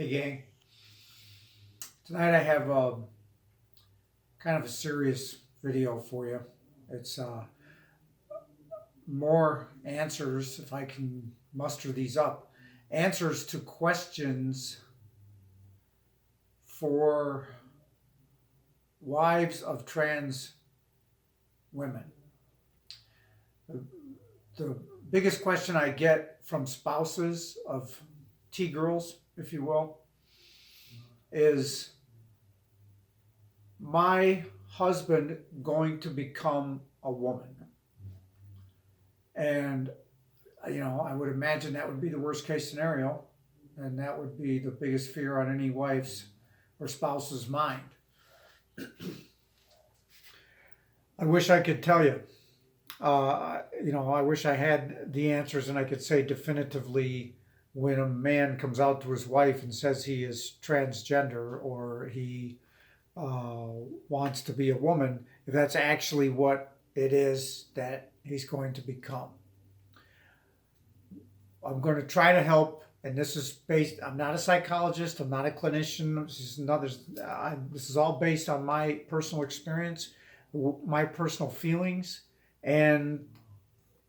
Hey gang, tonight I have kind of a serious video for you. It's more answers, if I can muster these up, answers to questions for wives of trans women. The biggest question I get from spouses of T-girls, if you will, is my husband going to become a woman? And, I would imagine that would be the worst case scenario. And that would be the biggest fear on any wife's or spouse's mind. I wish I could tell you. I wish I had the answers and I could say definitively when a man comes out to his wife and says he is transgender or he wants to be a woman, if that's actually what it is that he's going to become. I'm going to try to help, and this is based, I'm not a psychologist, I'm not a clinician, this is all based on my personal experience, my personal feelings, and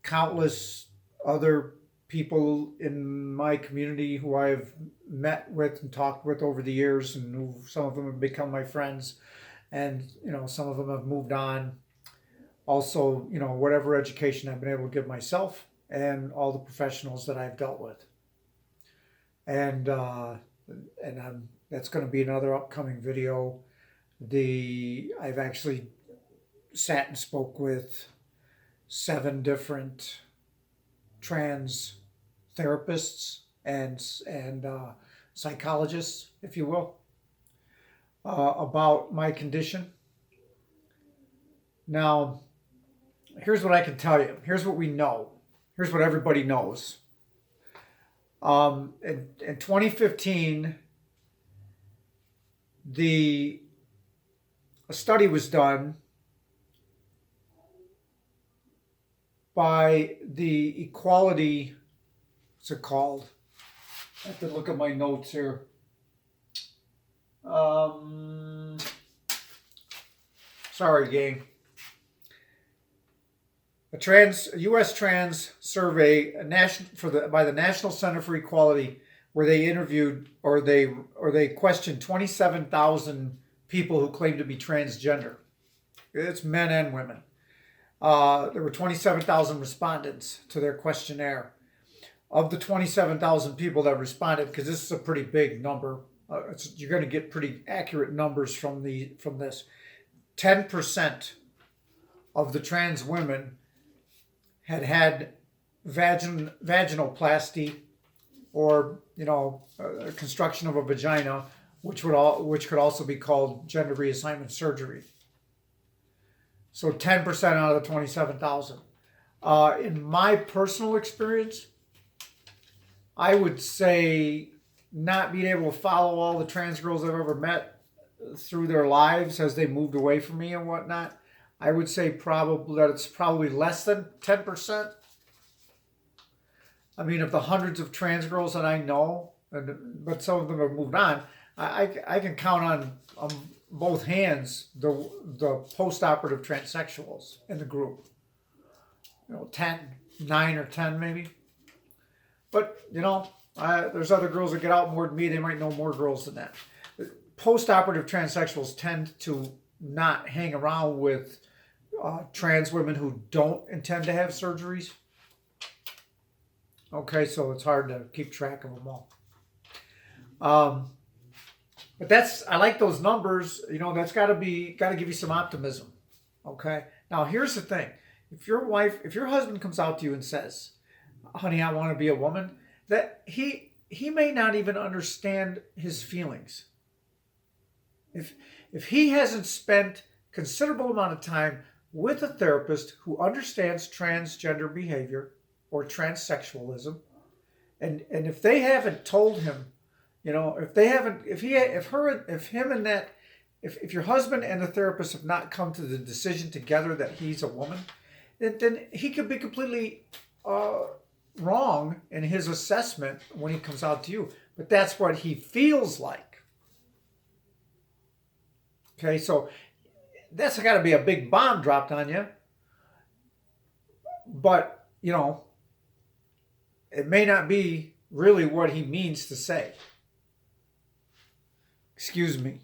countless other people in my community who I've met with and talked with over the years, and who some of them have become my friends, and some of them have moved on. Also, whatever education I've been able to give myself and all the professionals that I've dealt with. And that's going to be another upcoming video. I've actually sat and spoke with 7 different trans therapists and psychologists, if you will, about my condition. Now, here's what I can tell you. Here's what we know. Here's what everybody knows. In 2015, a study was done by the Equality, what's it called? I have to look at my notes here. Sorry, gang. A U.S. trans survey by the National Center for Equality, where they interviewed or they questioned 27,000 people who claim to be transgender. It's men and women. There were 27,000 respondents to their questionnaire. Of the 27,000 people that responded, because this is a pretty big number, you're going to get pretty accurate numbers from this. 10% of the trans women had vaginoplasty, or construction of a vagina, which could also be called gender reassignment surgery. So 10% out of the 27,000. In my personal experience, I would say, not being able to follow all the trans girls I've ever met through their lives as they moved away from me and whatnot, I would say that it's probably less than 10%. I mean, of the hundreds of trans girls that I know, but some of them have moved on, I can count on both hands the post-operative transsexuals in the group. 9 or 10 maybe. But, there's other girls that get out more than me. They might know more girls than that. Post-operative transsexuals tend to not hang around with trans women who don't intend to have surgeries. Okay, so it's hard to keep track of them all. But I like those numbers. That's got to give you some optimism. Okay. Now here's the thing: if your husband comes out to you and says, "Honey, I want to be a woman," that he may not even understand his feelings. If he hasn't spent considerable amount of time with a therapist who understands transgender behavior or transsexualism, and if they haven't told him, if your husband and the therapist have not come to the decision together that he's a woman, then he could be completely wrong in his assessment when he comes out to you, but that's what he feels like. Okay, so that's got to be a big bomb dropped on you. But, you know, it may not be really what he means to say. Excuse me.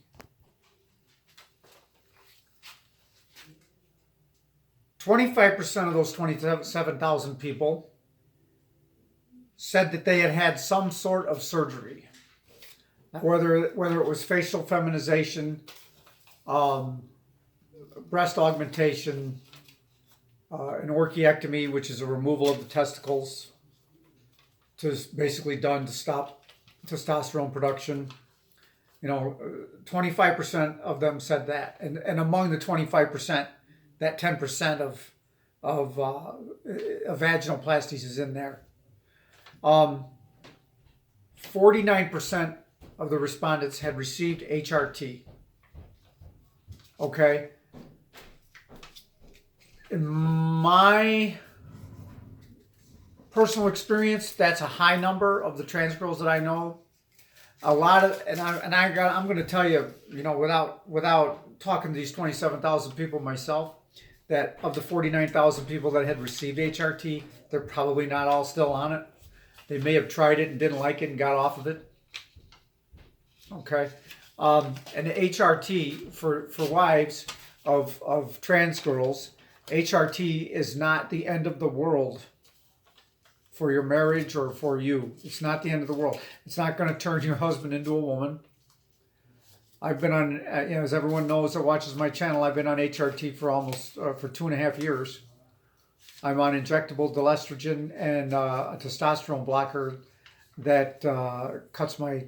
25% of those 27,000 people said that they had had some sort of surgery, whether it was facial feminization, breast augmentation, an orchiectomy, which is a removal of the testicles, basically done to stop testosterone production. 25% of them said that, and among the 25%, that 10% of vaginoplasties is in there. 49% of the respondents had received HRT. Okay. In my personal experience, that's a high number of the trans girls that I know. A lot of, I'm going to tell you, without talking to these 27,000 people myself, that of the 49,000 people that had received HRT, they're probably not all still on it. They may have tried it and didn't like it and got off of it. Okay. And the HRT for wives of trans girls, HRT is not the end of the world for your marriage or for you. It's not the end of the world. It's not going to turn your husband into a woman. I've been on, as everyone knows that watches my channel, I've been on HRT for almost for 2.5 years. I'm on injectable estrogen and a testosterone blocker that cuts my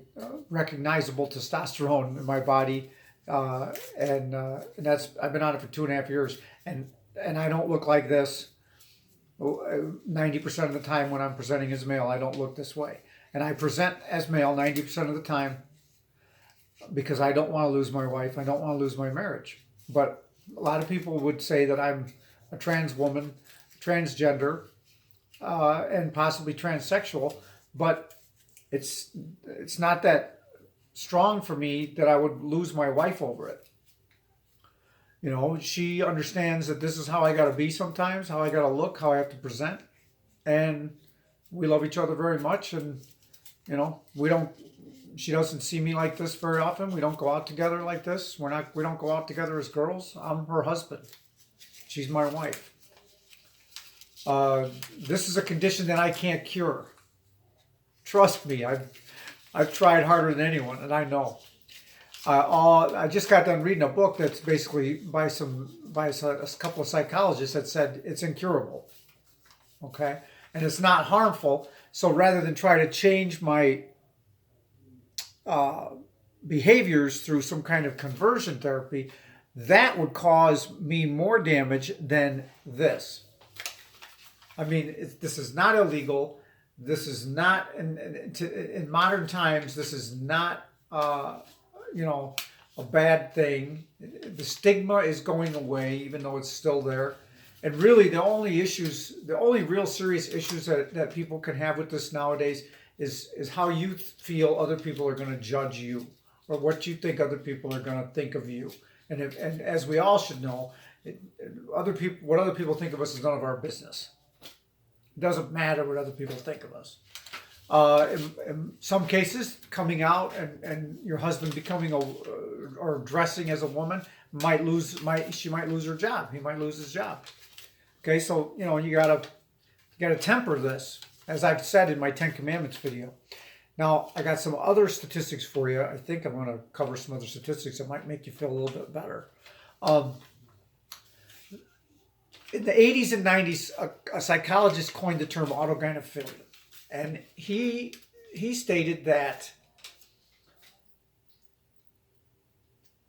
recognizable testosterone in my body, and that's, I've been on it for 2.5 years, and I don't look like this. 90% of the time when I'm presenting as male, I don't look this way, and I present as male 90% of the time because I don't want to lose my wife. I don't want to lose my marriage. But a lot of people would say that I'm a trans woman, transgender, and possibly transsexual, but it's not that strong for me that I would lose my wife over it. She understands that this is how I got to be sometimes, how I got to look, how I have to present, and we love each other very much. And she doesn't see me like this very often. We don't go out together like this. We don't go out together as girls. I'm her husband. She's my wife. This is a condition that I can't cure. Trust me, I've tried harder than anyone, and I know. I just got done reading a book that's basically by a couple of psychologists that said it's incurable. Okay, and it's not harmful. So rather than try to change my behaviors through some kind of conversion therapy, that would cause me more damage than this. I mean, this is not illegal. This is not, in modern times, this is not, a bad thing. The stigma is going away, even though it's still there. And really, the only real serious issues that people can have with this nowadays is how you feel other people are going to judge you, or what you think other people are going to think of you. And as we all should know, what other people think of us is none of our business. It doesn't matter what other people think of us. In some cases, coming out and your husband becoming or dressing as a woman she might lose her job. He might lose his job. Okay, so you gotta temper this, as I've said in my 10 Commandments video. Now I got some other statistics for you. I think I'm going to cover some other statistics that might make you feel a little bit better. In the 80s and 90s, a psychologist coined the term autogynephilia. And he stated that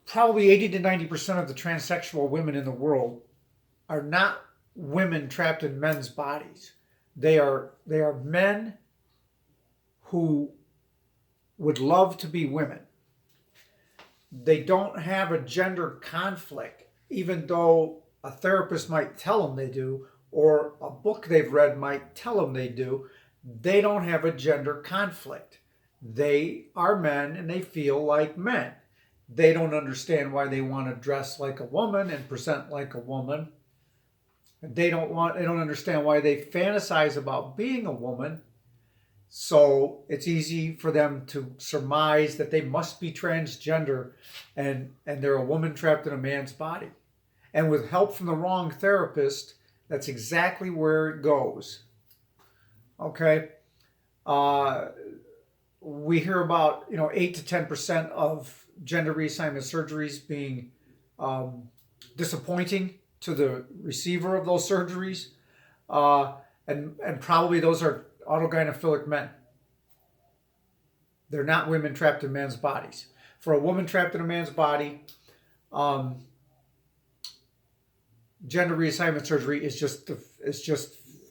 probably 80 to 90% of the transsexual women in the world are not women trapped in men's bodies. They are men who would love to be women. They don't have a gender conflict, even though a therapist might tell them they do, or a book they've read might tell them they do. they don't have a gender conflict. They are men and they feel like men. They don't understand why they want to dress like a woman and present like a woman. They don't understand why they fantasize about being a woman. So it's easy for them to surmise that they must be transgender and they're a woman trapped in a man's body. And with help from the wrong therapist, that's exactly where it goes. Okay? We hear about 8 to 10% of gender reassignment surgeries being disappointing to the receiver of those surgeries, and probably those are autogynephilic men. They're not women trapped in men's bodies. For a woman trapped in a man's body, gender reassignment surgery is just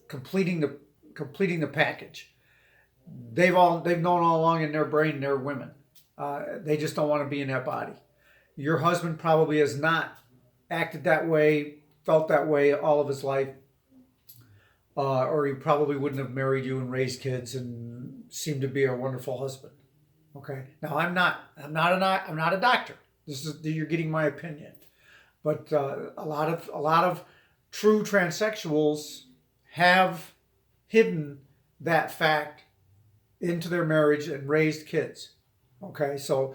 completing the package. They've known all along in their brain they're women. They just don't want to be in that body. Your husband probably has not acted that way, felt that way all of his life, or he probably wouldn't have married you and raised kids and seemed to be a wonderful husband. Okay. Now I'm not a doctor. You're getting my opinion, but a lot of true transsexuals have hidden that fact into their marriage and raised kids. Okay, so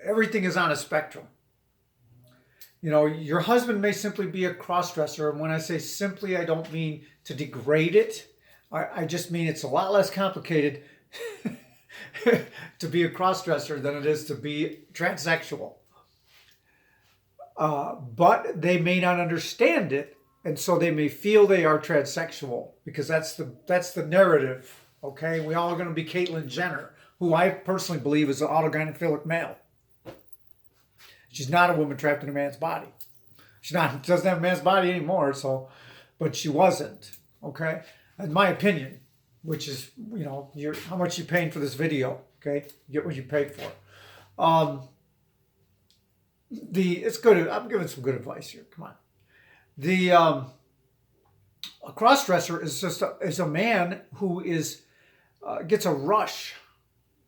everything is on a spectrum. Your husband may simply be a crossdresser, and when I say simply, I don't mean to degrade it. I just mean it's a lot less complicated to be a crossdresser than it is to be transsexual. But they may not understand it, and so they may feel they are transsexual because that's the narrative. Okay, we all are going to be Caitlyn Jenner, who I personally believe is an autogynephilic male. She's not a woman trapped in a man's body. Doesn't have a man's body anymore. But she wasn't. Okay, in my opinion, which is how much you paying for this video. Okay, you get what you pay for. It's good. I'm giving some good advice here. Come on. A crossdresser is a man who gets a rush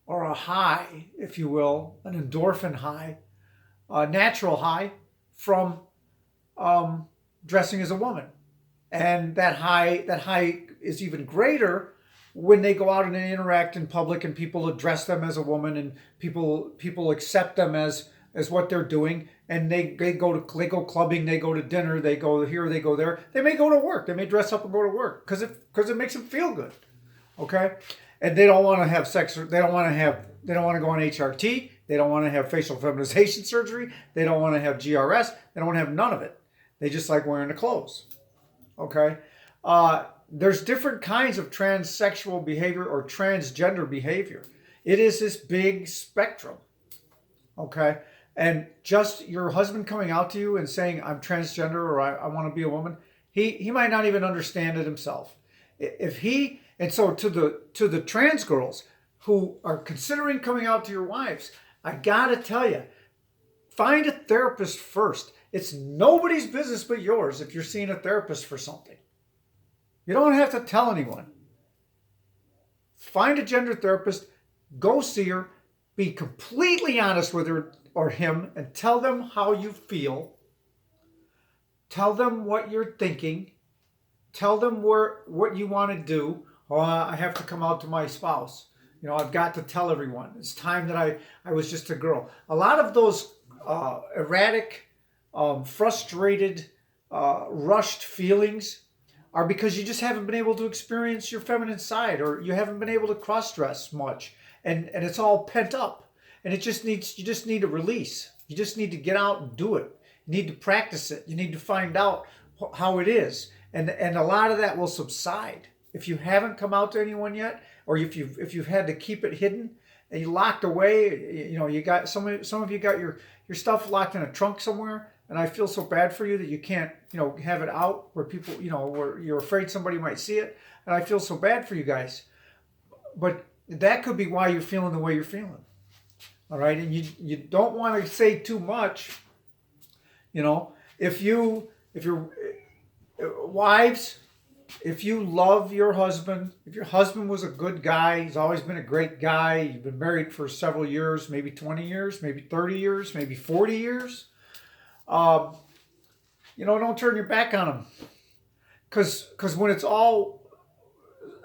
or a high, if you will, an endorphin high, a natural high from dressing as a woman, and that high is even greater when they go out and they interact in public and people address them as a woman and people accept them as what they're doing, and they go clubbing, they go to dinner, they go here, they go there. They may go to work. They may dress up and go to work because it makes them feel good. Okay, and they don't want to have sex. They don't want to go on HRT. They don't want to have facial feminization surgery. They don't want to have GRS. They don't want to have none of it. They just like wearing the clothes. Okay, there's different kinds of transsexual behavior or transgender behavior. It is this big spectrum. Okay. And just your husband coming out to you and saying, I'm transgender or I want to be a woman, he might not even understand it himself. So to the trans girls who are considering coming out to your wives, I gotta tell you, find a therapist first. It's nobody's business but yours if you're seeing a therapist for something. You don't have to tell anyone. Find a gender therapist, go see her, be completely honest with her or him and tell them how you feel. Tell them what you're thinking. Tell them what you want to do. Oh, I have to come out to my spouse. I've got to tell everyone. It's time that I was just a girl. A lot of those erratic, frustrated, rushed feelings are because you just haven't been able to experience your feminine side, or you haven't been able to cross-dress much, and it's all pent up. And you just need a release. You just need to get out and do it. You need to practice it. You need to find out how it is. And a lot of that will subside. If you haven't come out to anyone yet, or if you've had to keep it hidden and you locked away, you got some of you got your stuff locked in a trunk somewhere, and I feel so bad for you that you can't, have it out where people, where you're afraid somebody might see it. And I feel so bad for you guys. But that could be why you're feeling the way you're feeling. All right, and you don't want to say too much. If your wives, if you love your husband, if your husband was a good guy, he's always been a great guy, you've been married for several years, maybe 20 years, maybe 30 years, maybe 40 years, um, don't turn your back on him. Because when it's all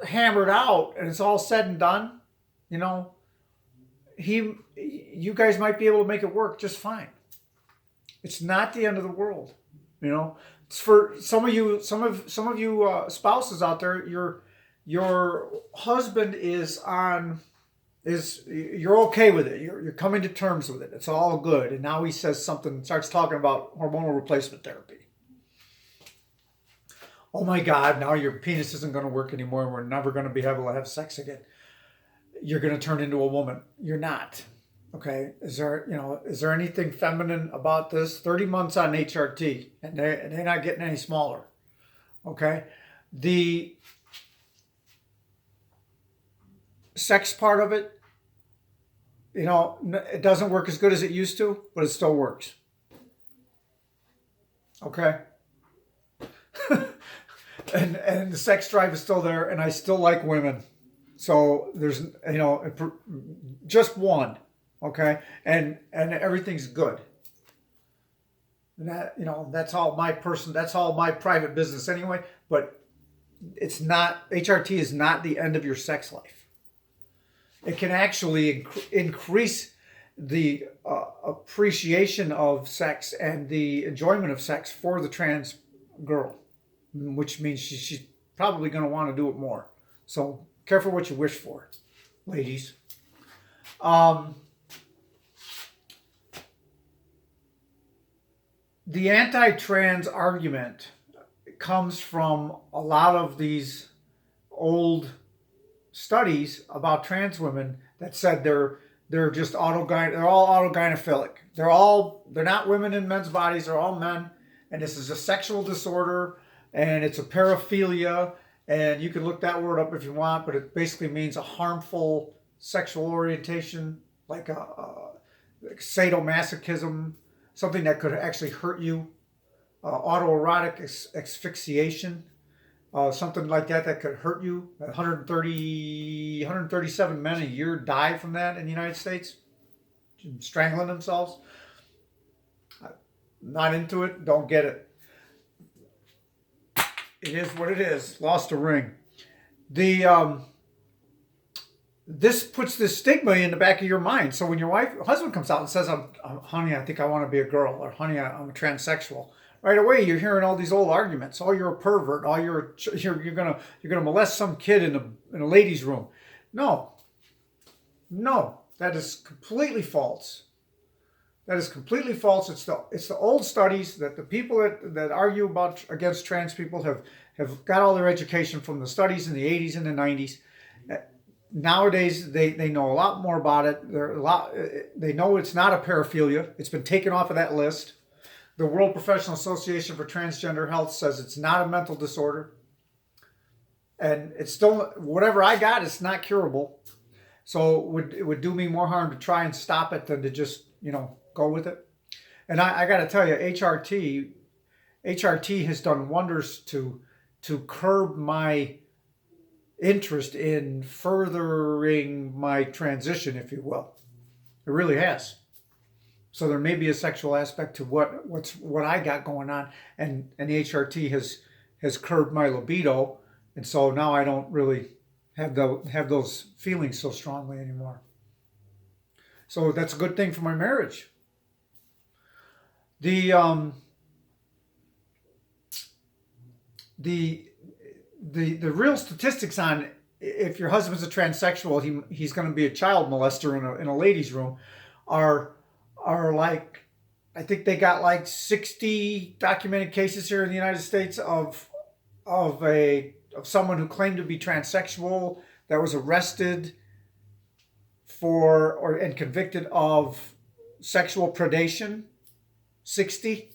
hammered out and it's all said and done, you know, you guys might be able to make it work just fine. It's not the end of the world, you know. It's for some of you, spouses out there. Your husband you're okay with it. You're coming to terms with it. It's all good. And now he says something, starts talking about hormonal replacement therapy. Oh my God! Now your penis isn't going to work anymore, and we're never going to be able to have sex again. You're going to turn into a woman. You're not. Okay, is there anything feminine about this? 30 months on HRT, and they're not getting any smaller. Okay, the sex part of it, it doesn't work as good as it used to, but it still works. Okay, and the sex drive is still there, and I still like women. So there's just one. Okay, and everything's good. And that's all my private business anyway. But it's not, HRT is not the end of your sex life. It can actually increase the appreciation of sex and the enjoyment of sex for the trans girl, which means she's probably going to want to do it more. So careful what you wish for, ladies. The anti-trans argument comes from a lot of these old studies about trans women that said they're all autogynephilic. They're not women in men's bodies, they're all men, and this is a sexual disorder, and it's a paraphilia, and you can look that word up if you want, but it basically means a harmful sexual orientation, like like sadomasochism, something that could actually hurt you, autoerotic asphyxiation, something like that could hurt you. 137 men a year die from that in the United States, strangling themselves. Not into it, don't get it. It is what it is. Lost a ring. This puts this stigma in the back of your mind. So when your husband comes out and says, honey, I think I want to be a girl, or honey, I'm a transsexual, right away you're hearing all these old arguments. Oh, you're a pervert. Oh, you're gonna molest some kid in a ladies' room. No, that is completely false. That is completely false. It's the old studies that the people that argue against trans people have got all their education from the studies in the 80s and the 90s. Nowadays, they know a lot more about it. They know it's not a paraphilia. It's been taken off of that list. The World Professional Association for Transgender Health says it's not a mental disorder. And it's still, whatever I got, it's not curable. So it would do me more harm to try and stop it than to just, go with it. And I got to tell you, HRT has done wonders to curb my interest in furthering my transition, if you will. It really has. So there may be a sexual aspect to what I got going on, and the HRT has curbed my libido, and so now I don't really have those feelings so strongly anymore. So that's a good thing for my marriage. The real statistics on if your husband's a transsexual, he's going to be a child molester in a ladies' room, are like, I think they got like 60 documented cases here in the United States of someone who claimed to be transsexual that was arrested and convicted of sexual predation. 60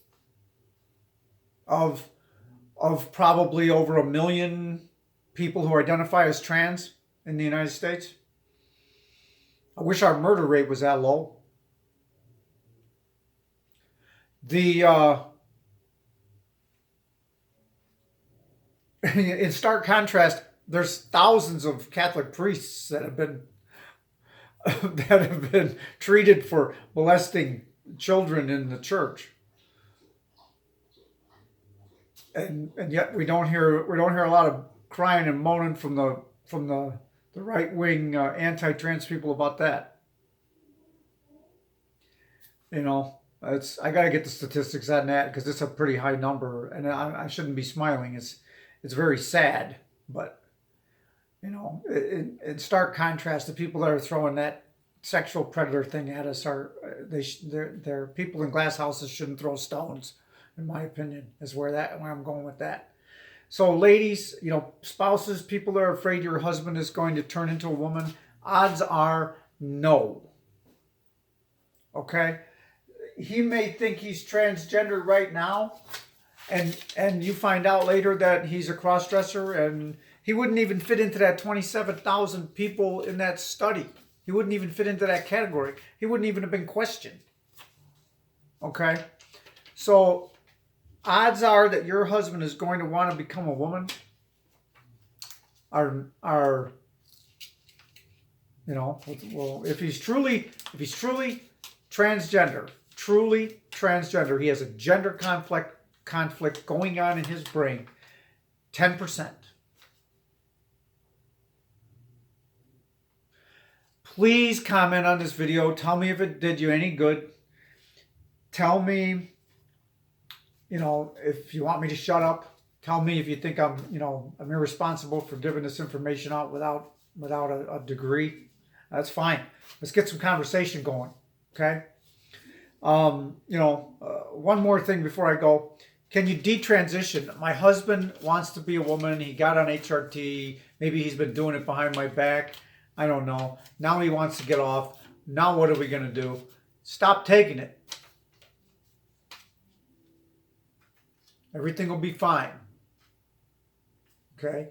of probably over 1 million people who identify as trans in the United States. I wish our murder rate was that low. In stark contrast, there's thousands of Catholic priests that have been treated for molesting children in the church, and yet we don't hear a lot of crying and moaning from the right wing anti-trans people about that. You know, I got to get the statistics on that because it's a pretty high number, and I shouldn't be smiling. It's very sad, but you know, in stark contrast, the people that are throwing that sexual predator thing at us they're people in glass houses shouldn't throw stones, in my opinion, is where I'm going with that. So, ladies, you know, spouses, people that are afraid your husband is going to turn into a woman, odds are no. Okay, he may think he's transgender right now, and you find out later that he's a crossdresser, and he wouldn't even fit into that 27,000 people in that study. He wouldn't even fit into that category. He wouldn't even have been questioned. Okay? So, odds are that your husband is going to want to become a woman are you know, well, if he's truly transgender, he has a gender conflict going on in his brain, 10%. Please comment on this video. Tell me if it did you any good. Tell me, you know, if you want me to shut up. Tell me if you think I'm irresponsible for giving this information out without a degree. That's fine. Let's get some conversation going, okay? One more thing before I go. Can you detransition? My husband wants to be a woman. He got on HRT. Maybe he's been doing it behind my back. I don't know. Now he wants to get off. Now what are we going to do? Stop taking it. Everything will be fine. Okay?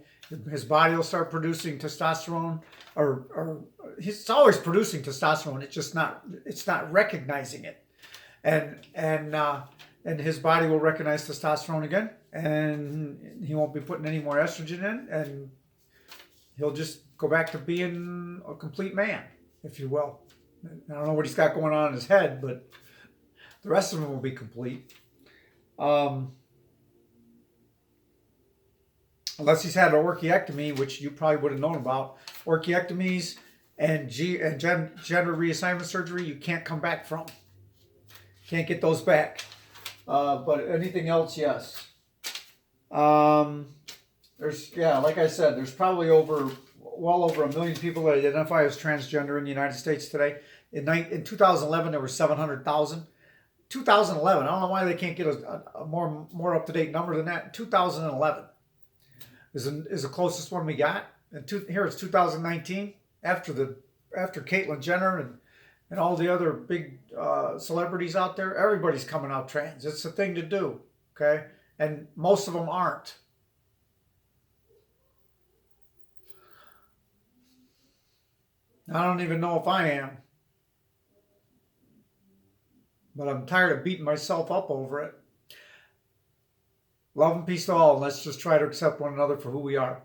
His body will start producing testosterone, or he's always producing testosterone. It's not recognizing it. And his body will recognize testosterone again, and he won't be putting any more estrogen in, and he'll just go back to being a complete man, if you will. I don't know what he's got going on in his head, but the rest of him will be complete. Unless he's had an orchiectomy, which you probably would have known about. Orchiectomies and gender reassignment surgery, you can't come back from. Can't get those back. But anything else, yes. Like I said, there's probably well over 1 million people that identify as transgender in the United States today. In 2011, there were 700,000. 2011, I don't know why they can't get a more up-to-date number than that. 2011 is the closest one we got. And here it's 2019, after Caitlyn Jenner and all the other big celebrities out there. Everybody's coming out trans. It's a thing to do, okay? And most of them aren't. I don't even know if I am. But I'm tired of beating myself up over it. Love and peace to all. Let's just try to accept one another for who we are.